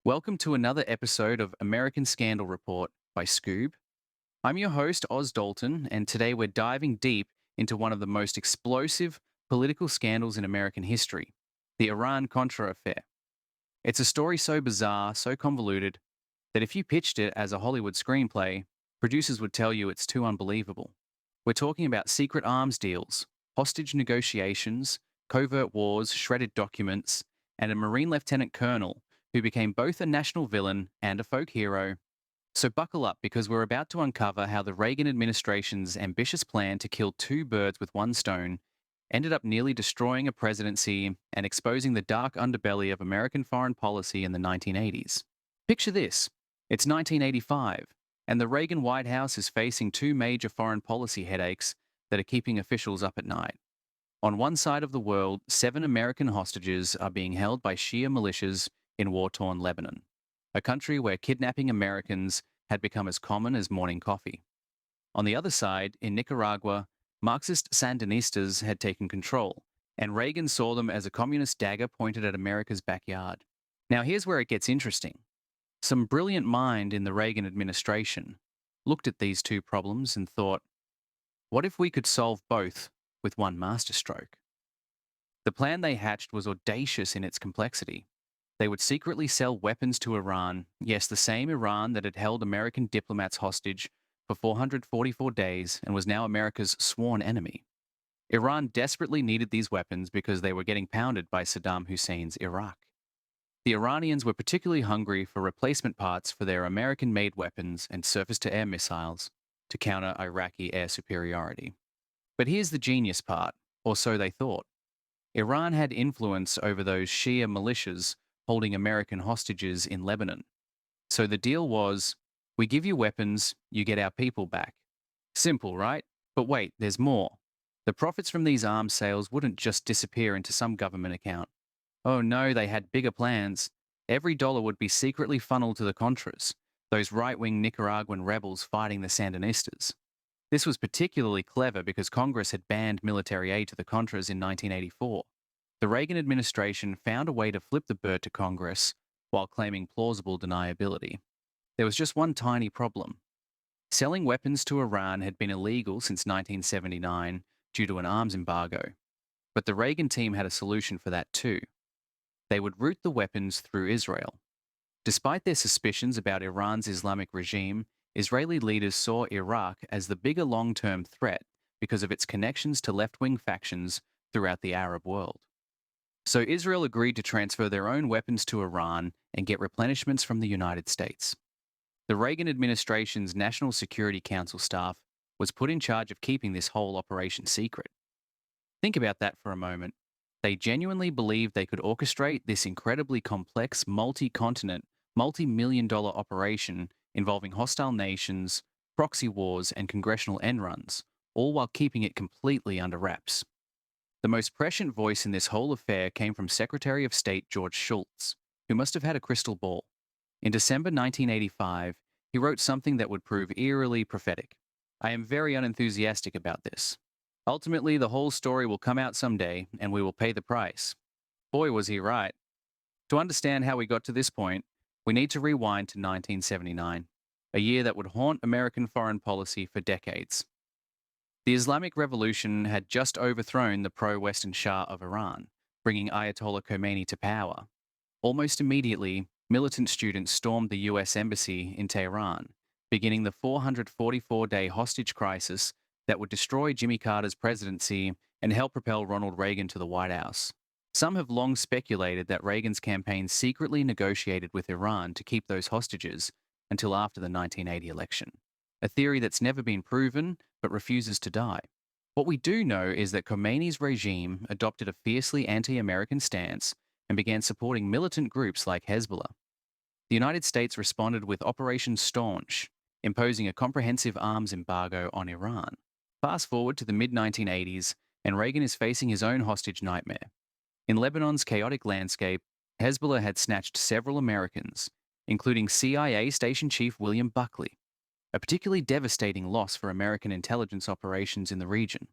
Welcome to another episode of American Scandal Report by Skoob. I'm your host, Oz Dalton, and today we're diving deep into one of the most explosive political scandals in American history, the Iran-Contra Affair. It's a story so bizarre, so convoluted, that if you pitched it as a Hollywood screenplay, producers would tell you it's too unbelievable. We're talking about secret arms deals, hostage negotiations, covert wars, shredded documents, and a Marine lieutenant colonel who became both a national villain and a folk hero. So buckle up because we're about to uncover how the Reagan administration's ambitious plan to kill two birds with one stone ended up nearly destroying a presidency and exposing the dark underbelly of American foreign policy in the 1980s. Picture this. It's 1985, and the Reagan White House is facing two major foreign policy headaches that are keeping officials up at night. On one side of the world, 7 American hostages are being held by Shia militias in war-torn Lebanon, a country where kidnapping Americans had become as common as morning coffee. On the other side, in Nicaragua, Marxist Sandinistas had taken control, and Reagan saw them as a communist dagger pointed at America's backyard. Now here's where it gets interesting. Some brilliant mind in the Reagan administration looked at these two problems and thought, what if we could solve both with one masterstroke? The plan they hatched was audacious in its complexity. They would secretly sell weapons to Iran, yes, the same Iran that had held American diplomats hostage for 444 days and was now America's sworn enemy. Iran desperately needed these weapons because they were getting pounded by Saddam Hussein's Iraq. The Iranians were particularly hungry for replacement parts for their American-made weapons and surface-to-air missiles to counter Iraqi air superiority. But here's the genius part, or so they thought. Iran had influence over those Shia militias holding American hostages in Lebanon. So the deal was, we give you weapons, you get our people back. Simple, right? But wait, there's more. The profits from these arms sales wouldn't just disappear into some government account. Oh no, they had bigger plans. Every dollar would be secretly funneled to the Contras, those right-wing Nicaraguan rebels fighting the Sandinistas. This was particularly clever because Congress had banned military aid to the Contras in 1984. The Reagan administration found a way to flip the bird to Congress while claiming plausible deniability. There was just one tiny problem. Selling weapons to Iran had been illegal since 1979 due to an arms embargo. But the Reagan team had a solution for that too. They would route the weapons through Israel. Despite their suspicions about Iran's Islamic regime, Israeli leaders saw Iraq as the bigger long-term threat because of its connections to left-wing factions throughout the Arab world. So Israel agreed to transfer their own weapons to Iran and get replenishments from the United States. The Reagan administration's National Security Council staff was put in charge of keeping this whole operation secret. Think about that for a moment. They genuinely believed they could orchestrate this incredibly complex, multi-continent, multi-million-dollar operation involving hostile nations, proxy wars, and congressional end runs, all while keeping it completely under wraps. The most prescient voice in this whole affair came from Secretary of State George Shultz, who must have had a crystal ball. In December 1985, he wrote something that would prove eerily prophetic. I am very unenthusiastic about this. Ultimately, the whole story will come out someday, and we will pay the price. Boy, was he right. To understand how we got to this point, we need to rewind to 1979, a year that would haunt American foreign policy for decades. The Islamic Revolution had just overthrown the pro-Western Shah of Iran, bringing Ayatollah Khomeini to power. Almost immediately, militant students stormed the US Embassy in Tehran, beginning the 444-day hostage crisis that would destroy Jimmy Carter's presidency and help propel Ronald Reagan to the White House. Some have long speculated that Reagan's campaign secretly negotiated with Iran to keep those hostages until after the 1980 election, a theory that's never been proven but refuses to die. What we do know is that Khomeini's regime adopted a fiercely anti-American stance and began supporting militant groups like Hezbollah. The United States responded with Operation Staunch, imposing a comprehensive arms embargo on Iran. Fast forward to the mid-1980s, and Reagan is facing his own hostage nightmare. In Lebanon's chaotic landscape, Hezbollah had snatched several Americans, including CIA Station Chief William Buckley, a particularly devastating loss for American intelligence operations in the region.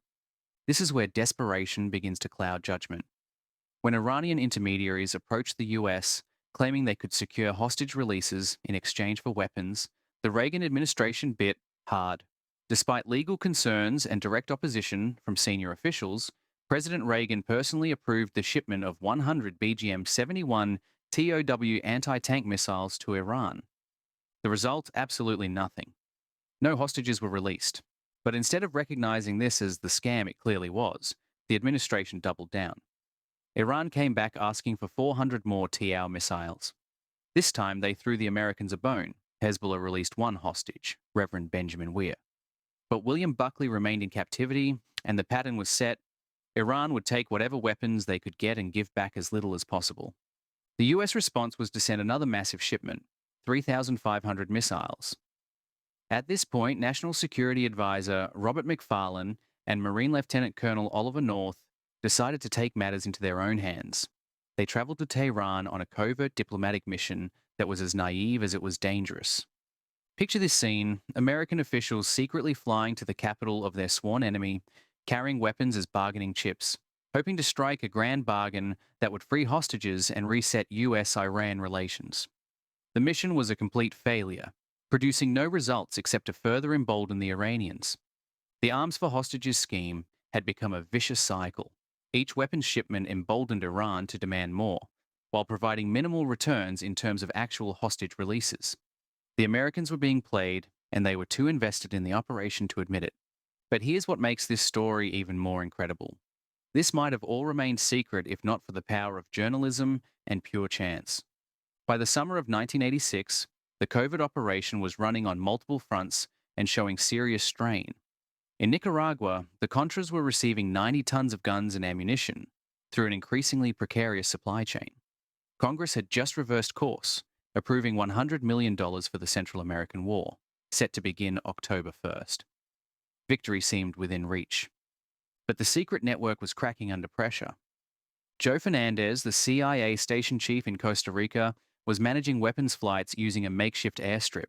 This is where desperation begins to cloud judgment. When Iranian intermediaries approached the US, claiming they could secure hostage releases in exchange for weapons, the Reagan administration bit hard. Despite legal concerns and direct opposition from senior officials, President Reagan personally approved the shipment of 100 BGM-71 TOW anti-tank missiles to Iran. The result? Absolutely nothing. No hostages were released. But instead of recognizing this as the scam it clearly was, the administration doubled down. Iran came back asking for 400 more TOW missiles. This time they threw the Americans a bone. Hezbollah released one hostage, Reverend Benjamin Weir. But William Buckley remained in captivity, and the pattern was set. Iran would take whatever weapons they could get and give back as little as possible. The US response was to send another massive shipment, 3,500 missiles. At this point, National Security Advisor Robert McFarlane and Marine Lieutenant Colonel Oliver North decided to take matters into their own hands. They traveled to Tehran on a covert diplomatic mission that was as naive as it was dangerous. Picture this scene: American officials secretly flying to the capital of their sworn enemy, carrying weapons as bargaining chips, hoping to strike a grand bargain that would free hostages and reset US-Iran relations. The mission was a complete failure, producing no results except to further embolden the Iranians. The arms for hostages scheme had become a vicious cycle. Each weapons shipment emboldened Iran to demand more, while providing minimal returns in terms of actual hostage releases. The Americans were being played, and they were too invested in the operation to admit it. But here's what makes this story even more incredible. This might have all remained secret if not for the power of journalism and pure chance. By the summer of 1986, the covert operation was running on multiple fronts and showing serious strain. In Nicaragua, the Contras were receiving 90 tons of guns and ammunition through an increasingly precarious supply chain. Congress had just reversed course, approving $100 million for the Central American War, set to begin October 1st. Victory seemed within reach. But the secret network was cracking under pressure. Joe Fernandez, the CIA station chief in Costa Rica, was managing weapons flights using a makeshift airstrip.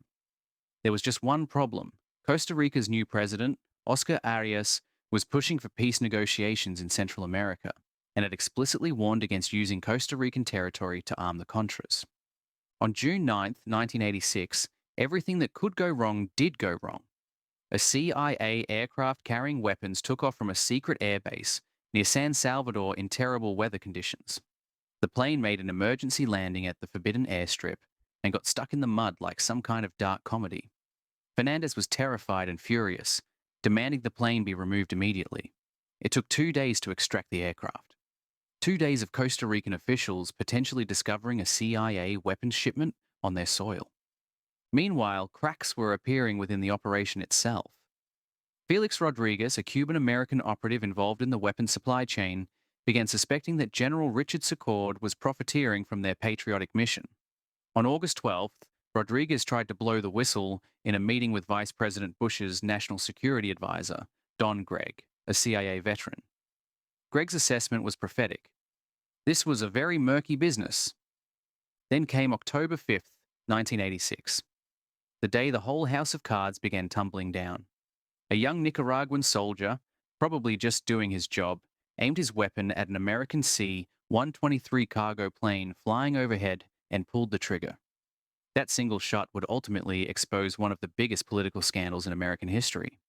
There was just one problem. Costa Rica's new president, Oscar Arias, was pushing for peace negotiations in Central America and had explicitly warned against using Costa Rican territory to arm the Contras. On June 9, 1986, everything that could go wrong did go wrong. A CIA aircraft carrying weapons took off from a secret airbase near San Salvador in terrible weather conditions. The plane made an emergency landing at the forbidden airstrip and got stuck in the mud like some kind of dark comedy. Fernandez was terrified and furious, demanding the plane be removed immediately. It took 2 days to extract the aircraft. 2 days of Costa Rican officials potentially discovering a CIA weapons shipment on their soil. Meanwhile, cracks were appearing within the operation itself. Felix Rodriguez, a Cuban-American operative involved in the weapons supply chain, began suspecting that General Richard Secord was profiteering from their patriotic mission. On August 12th, Rodriguez tried to blow the whistle in a meeting with Vice President Bush's National Security Advisor, Don Gregg, a CIA veteran. Gregg's assessment was prophetic. This was a very murky business. Then came October 5th, 1986, the day the whole house of cards began tumbling down. A young Nicaraguan soldier, probably just doing his job, aimed his weapon at an American C-123 cargo plane flying overhead and pulled the trigger. That single shot would ultimately expose one of the biggest political scandals in American history.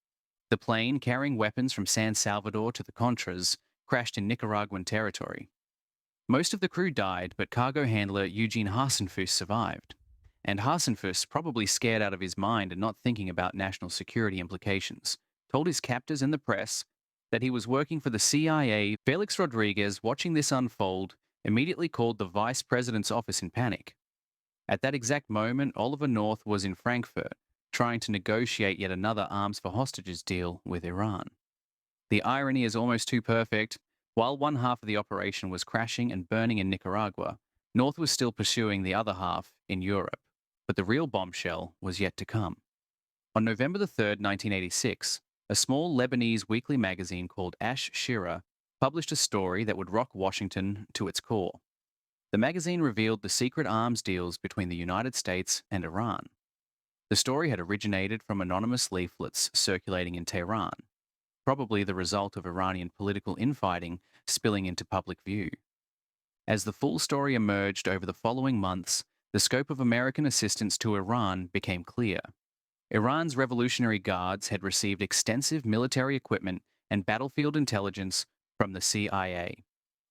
The plane, carrying weapons from San Salvador to the Contras, crashed in Nicaraguan territory. Most of the crew died, but cargo handler Eugene Hasenfuss survived. And Hasenfuss, probably scared out of his mind and not thinking about national security implications, told his captors and the press that he was working for the CIA. Felix Rodriguez, watching this unfold, immediately called the vice president's office in panic. At that exact moment, Oliver North was in Frankfurt, trying to negotiate yet another arms for hostages deal with Iran. The irony is almost too perfect. While one half of the operation was crashing and burning in Nicaragua, North was still pursuing the other half in Europe. But the real bombshell was yet to come. On November 3rd, 1986, a small Lebanese weekly magazine called Ash Shira published a story that would rock Washington to its core. The magazine revealed the secret arms deals between the United States and Iran. The story had originated from anonymous leaflets circulating in Tehran, probably the result of Iranian political infighting spilling into public view. As the full story emerged over the following months, the scope of American assistance to Iran became clear. Iran's Revolutionary Guards had received extensive military equipment and battlefield intelligence from the CIA.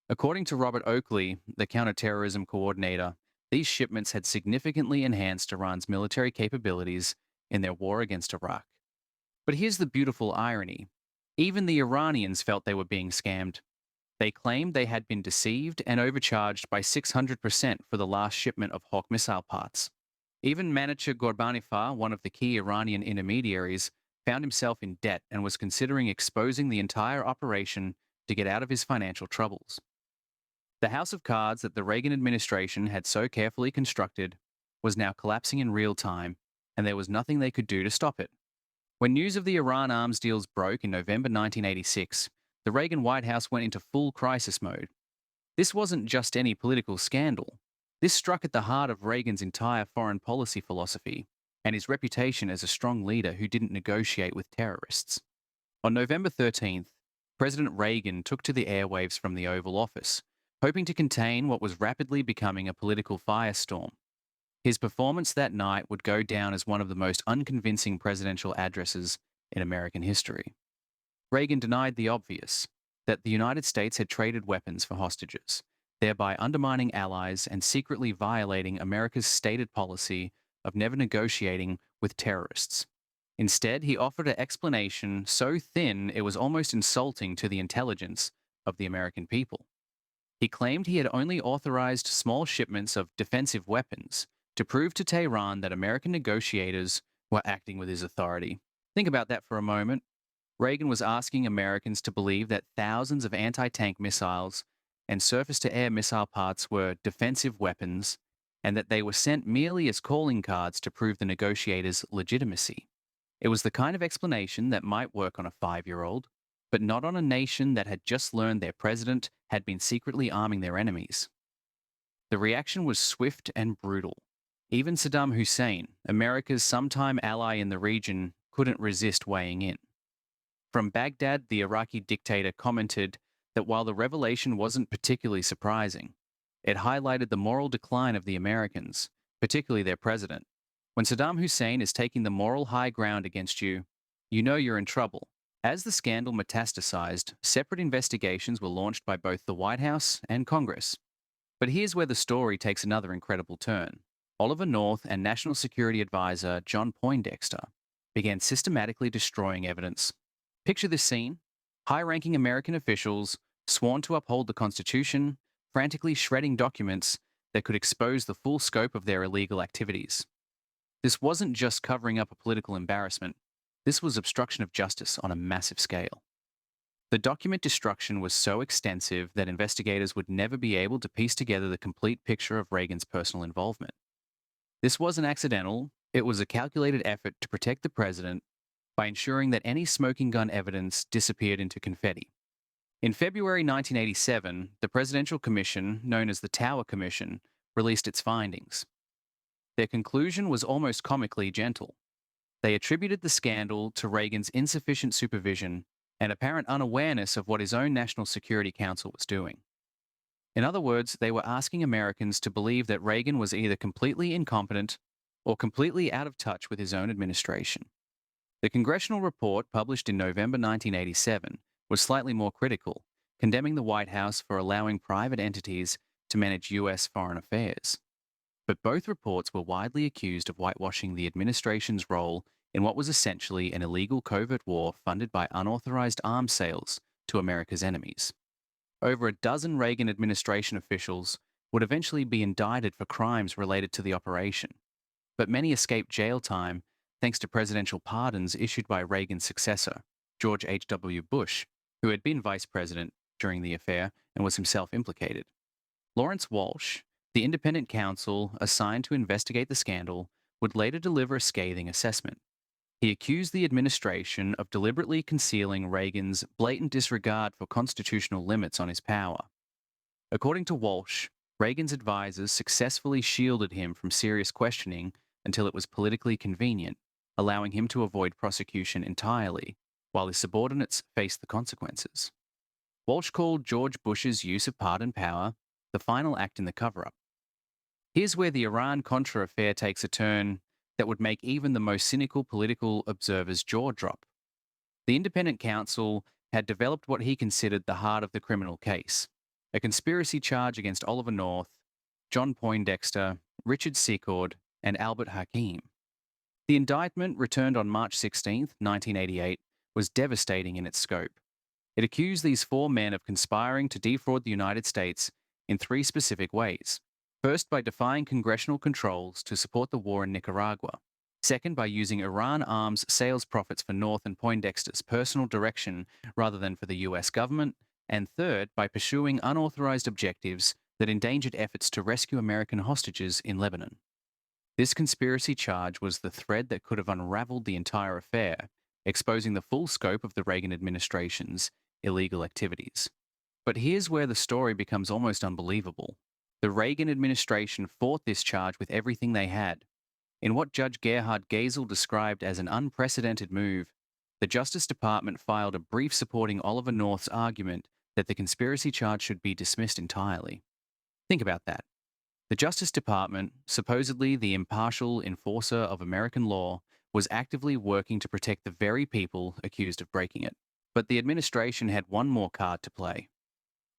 According to Robert Oakley, the counterterrorism coordinator, these shipments had significantly enhanced Iran's military capabilities in their war against Iraq. But here's the beautiful irony. Even the Iranians felt they were being scammed. They claimed they had been deceived and overcharged by 600% for the last shipment of Hawk missile parts. Even Manacher Ghorbanifar, one of the key Iranian intermediaries, found himself in debt and was considering exposing the entire operation to get out of his financial troubles. The house of cards that the Reagan administration had so carefully constructed was now collapsing in real time, and there was nothing they could do to stop it. When news of the Iran arms deals broke in November 1986, the Reagan White House went into full crisis mode. This wasn't just any political scandal. This struck at the heart of Reagan's entire foreign policy philosophy and his reputation as a strong leader who didn't negotiate with terrorists. On November 13th, President Reagan took to the airwaves from the Oval Office, hoping to contain what was rapidly becoming a political firestorm. His performance that night would go down as one of the most unconvincing presidential addresses in American history. Reagan denied the obvious, that the United States had traded weapons for hostages, thereby undermining allies and secretly violating America's stated policy of never negotiating with terrorists. Instead, he offered an explanation so thin it was almost insulting to the intelligence of the American people. He claimed he had only authorized small shipments of defensive weapons to prove to Tehran that American negotiators were acting with his authority. Think about that for a moment. Reagan was asking Americans to believe that thousands of anti-tank missiles and surface-to-air missile parts were defensive weapons, and that they were sent merely as calling cards to prove the negotiators' legitimacy. It was the kind of explanation that might work on a 5-year-old, but not on a nation that had just learned their president had been secretly arming their enemies. The reaction was swift and brutal. Even Saddam Hussein, America's sometime ally in the region, couldn't resist weighing in. From Baghdad, the Iraqi dictator commented that while the revelation wasn't particularly surprising, it highlighted the moral decline of the Americans, particularly their president. When Saddam Hussein is taking the moral high ground against you, you know you're in trouble. As the scandal metastasized, separate investigations were launched by both the White House and Congress. But here's where the story takes another incredible turn. Oliver North and National Security Advisor John Poindexter began systematically destroying evidence. Picture this scene: high-ranking American officials, sworn to uphold the Constitution, frantically shredding documents that could expose the full scope of their illegal activities. This wasn't just covering up a political embarrassment. This was obstruction of justice on a massive scale. The document destruction was so extensive that investigators would never be able to piece together the complete picture of Reagan's personal involvement. This wasn't accidental. It was a calculated effort to protect the president by ensuring that any smoking gun evidence disappeared into confetti. In February 1987, the Presidential Commission, known as the Tower Commission, released its findings. Their conclusion was almost comically gentle. They attributed the scandal to Reagan's insufficient supervision and apparent unawareness of what his own National Security Council was doing. In other words, they were asking Americans to believe that Reagan was either completely incompetent or completely out of touch with his own administration. The congressional report, published in November 1987, was slightly more critical, condemning the White House for allowing private entities to manage U.S. foreign affairs. But both reports were widely accused of whitewashing the administration's role in what was essentially an illegal covert war funded by unauthorized arms sales to America's enemies. Over a dozen Reagan administration officials would eventually be indicted for crimes related to the operation, but many escaped jail time thanks to presidential pardons issued by Reagan's successor, George H.W. Bush, who had been vice president during the affair and was himself implicated. Lawrence Walsh, the independent counsel assigned to investigate the scandal, would later deliver a scathing assessment. He accused the administration of deliberately concealing Reagan's blatant disregard for constitutional limits on his power. According to Walsh, Reagan's advisors successfully shielded him from serious questioning until it was politically convenient, allowing him to avoid prosecution entirely, while his subordinates faced the consequences. Walsh called George Bush's use of pardon power the final act in the cover-up. Here's where the Iran-Contra Affair takes a turn that would make even the most cynical political observer's jaw drop. The independent counsel had developed what he considered the heart of the criminal case, a conspiracy charge against Oliver North, John Poindexter, Richard Secord, and Albert Hakim. The indictment, returned on March 16, 1988, was devastating in its scope. It accused these four men of conspiring to defraud the United States in three specific ways. First, by defying congressional controls to support the war in Nicaragua. Second, by using Iran arms sales profits for North and Poindexter's personal direction rather than for the US government. And third, by pursuing unauthorized objectives that endangered efforts to rescue American hostages in Lebanon. This conspiracy charge was the thread that could have unraveled the entire affair, exposing the full scope of the Reagan administration's illegal activities. But here's where the story becomes almost unbelievable. The Reagan administration fought this charge with everything they had. In what Judge Gerhard Gesell described as an unprecedented move, the Justice Department filed a brief supporting Oliver North's argument that the conspiracy charge should be dismissed entirely. Think about that. The Justice Department, supposedly the impartial enforcer of American law, was actively working to protect the very people accused of breaking it. But the administration had one more card to play.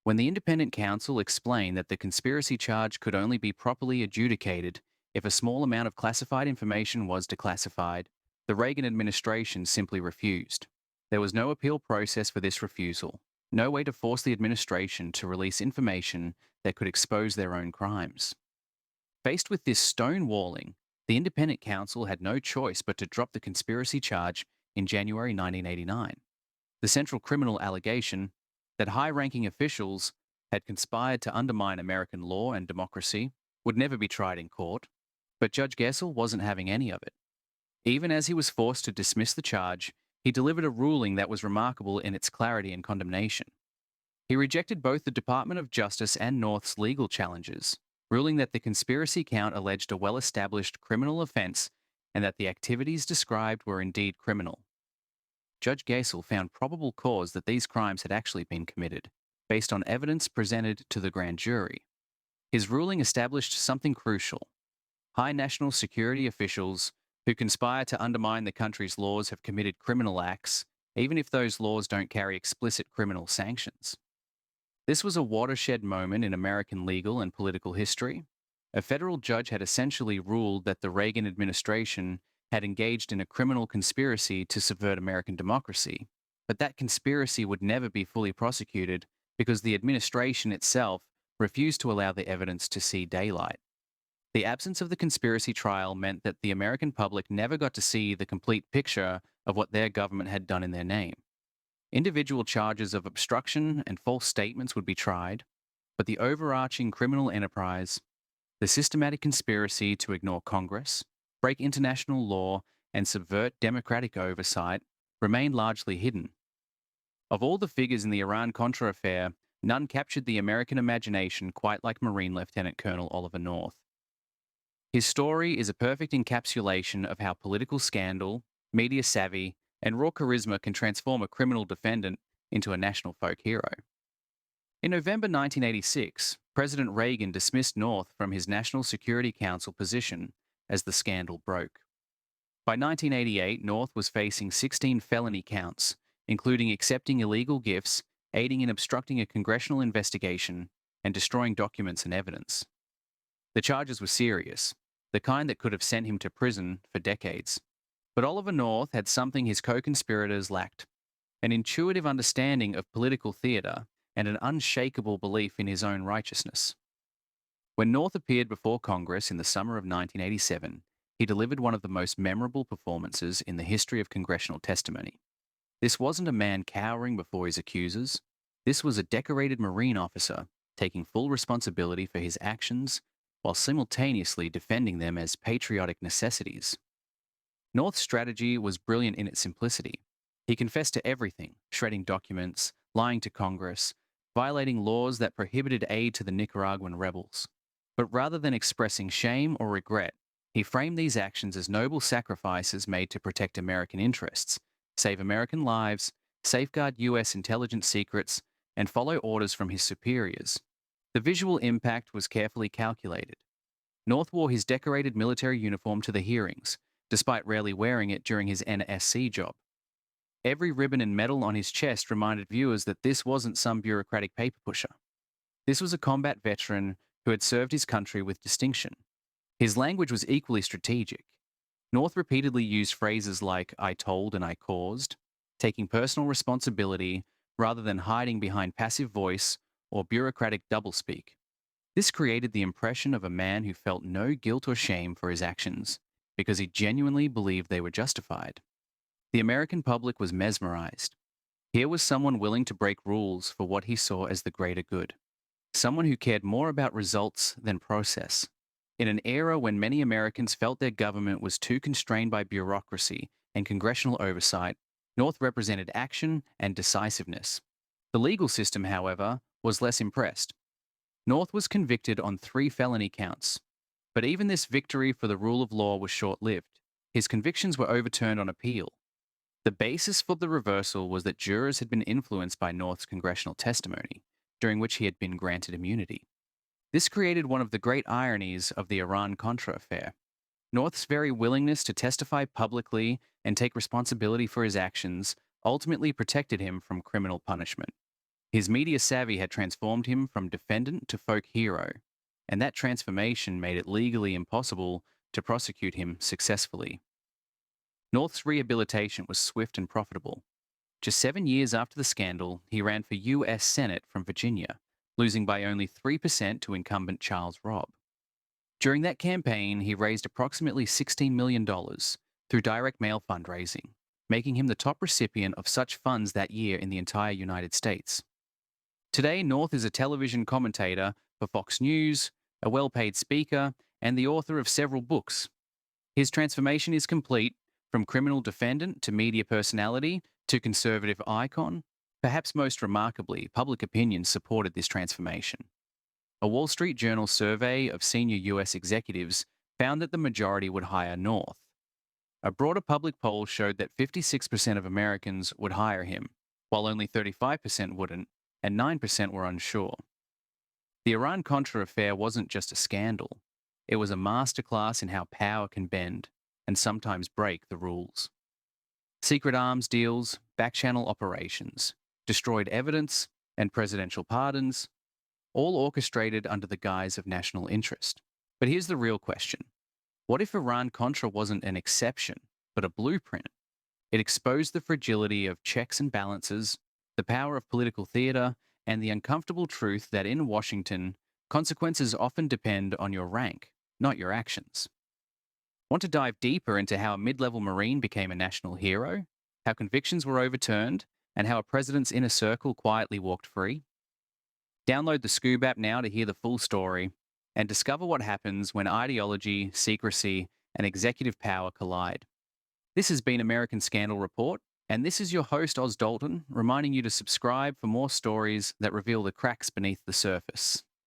When the independent counsel explained that the conspiracy charge could only be properly adjudicated if a small amount of classified information was declassified, the Reagan administration simply refused. There was no appeal process for this refusal, no way to force the administration to release information that could expose their own crimes. Faced with this stonewalling, the independent counsel had no choice but to drop the conspiracy charge in January 1989. The central criminal allegation that high-ranking officials had conspired to undermine American law and democracy would never be tried in court, but Judge Gesell wasn't having any of it. Even as he was forced to dismiss the charge, he delivered a ruling that was remarkable in its clarity and condemnation. He rejected both the Department of Justice and North's legal challenges, ruling that the conspiracy count alleged a well-established criminal offense and that the activities described were indeed criminal. Judge Gesell found probable cause that these crimes had actually been committed, based on evidence presented to the grand jury. His ruling established something crucial. High national security officials who conspire to undermine the country's laws have committed criminal acts, even if those laws don't carry explicit criminal sanctions. This was a watershed moment in American legal and political history. A federal judge had essentially ruled that the Reagan administration had engaged in a criminal conspiracy to subvert American democracy, but that conspiracy would never be fully prosecuted because the administration itself refused to allow the evidence to see daylight. The absence of the conspiracy trial meant that the American public never got to see the complete picture of what their government had done in their name. Individual charges of obstruction and false statements would be tried, but the overarching criminal enterprise, the systematic conspiracy to ignore Congress, break international law, and subvert democratic oversight, remained largely hidden. Of all the figures in the Iran-Contra Affair, none captured the American imagination quite like Marine Lieutenant Colonel Oliver North. His story is a perfect encapsulation of how political scandal, media savvy, and raw charisma can transform a criminal defendant into a national folk hero. In November 1986, President Reagan dismissed North from his National Security Council position as the scandal broke. By 1988, North was facing 16 felony counts, including accepting illegal gifts, aiding and obstructing a congressional investigation, and destroying documents and evidence. The charges were serious, the kind that could have sent him to prison for decades. But Oliver North had something his co-conspirators lacked: an intuitive understanding of political theater and an unshakable belief in his own righteousness. When North appeared before Congress in the summer of 1987, he delivered one of the most memorable performances in the history of congressional testimony. This wasn't a man cowering before his accusers. This was a decorated Marine officer taking full responsibility for his actions while simultaneously defending them as patriotic necessities. North's strategy was brilliant in its simplicity. He confessed to everything, shredding documents, lying to Congress, violating laws that prohibited aid to the Nicaraguan rebels. But rather than expressing shame or regret, he framed these actions as noble sacrifices made to protect American interests, save American lives, safeguard U.S. intelligence secrets, and follow orders from his superiors. The visual impact was carefully calculated. North wore his decorated military uniform to the hearings, despite rarely wearing it during his NSC job. Every ribbon and medal on his chest reminded viewers that this wasn't some bureaucratic paper pusher. This was a combat veteran who had served his country with distinction. His language was equally strategic. North repeatedly used phrases like "I told" and "I caused," taking personal responsibility rather than hiding behind passive voice or bureaucratic doublespeak. This created the impression of a man who felt no guilt or shame for his actions because he genuinely believed they were justified. The American public was mesmerized. Here was someone willing to break rules for what he saw as the greater good. Someone who cared more about results than process. In an era when many Americans felt their government was too constrained by bureaucracy and congressional oversight, North represented action and decisiveness. The legal system, however, was less impressed. North was convicted on 3 felony counts. But even this victory for the rule of law was short-lived. His convictions were overturned on appeal. The basis for the reversal was that jurors had been influenced by North's congressional testimony, during which he had been granted immunity. This created one of the great ironies of the Iran-Contra Affair. North's very willingness to testify publicly and take responsibility for his actions ultimately protected him from criminal punishment. His media savvy had transformed him from defendant to folk hero, and that transformation made it legally impossible to prosecute him successfully. North's rehabilitation was swift and profitable. Just 7 years after the scandal, he ran for U.S. Senate from Virginia, losing by only 3% to incumbent Charles Robb. During that campaign, he raised approximately $16 million through direct mail fundraising, making him the top recipient of such funds that year in the entire United States. Today, North is a television commentator for Fox News, a well-paid speaker, and the author of several books. His transformation is complete, from criminal defendant to media personality to conservative icon. Perhaps most remarkably, public opinion supported this transformation. A Wall Street Journal survey of senior US executives found that the majority would hire North. A broader public poll showed that 56% of Americans would hire him, while only 35% wouldn't, and 9% were unsure. The Iran-Contra Affair wasn't just a scandal. It was a masterclass in how power can bend and sometimes break the rules. Secret arms deals, backchannel operations, destroyed evidence, and presidential pardons, all orchestrated under the guise of national interest. But here's the real question. What if Iran-Contra wasn't an exception, but a blueprint? It exposed the fragility of checks and balances, the power of political theater, and the uncomfortable truth that in Washington, consequences often depend on your rank, not your actions. Want to dive deeper into how a mid-level Marine became a national hero, how convictions were overturned, and how a president's inner circle quietly walked free? Download the Skoob app now to hear the full story and discover what happens when ideology, secrecy, and executive power collide. This has been American Scandal Report, and this is your host, Oz Dalton, reminding you to subscribe for more stories that reveal the cracks beneath the surface.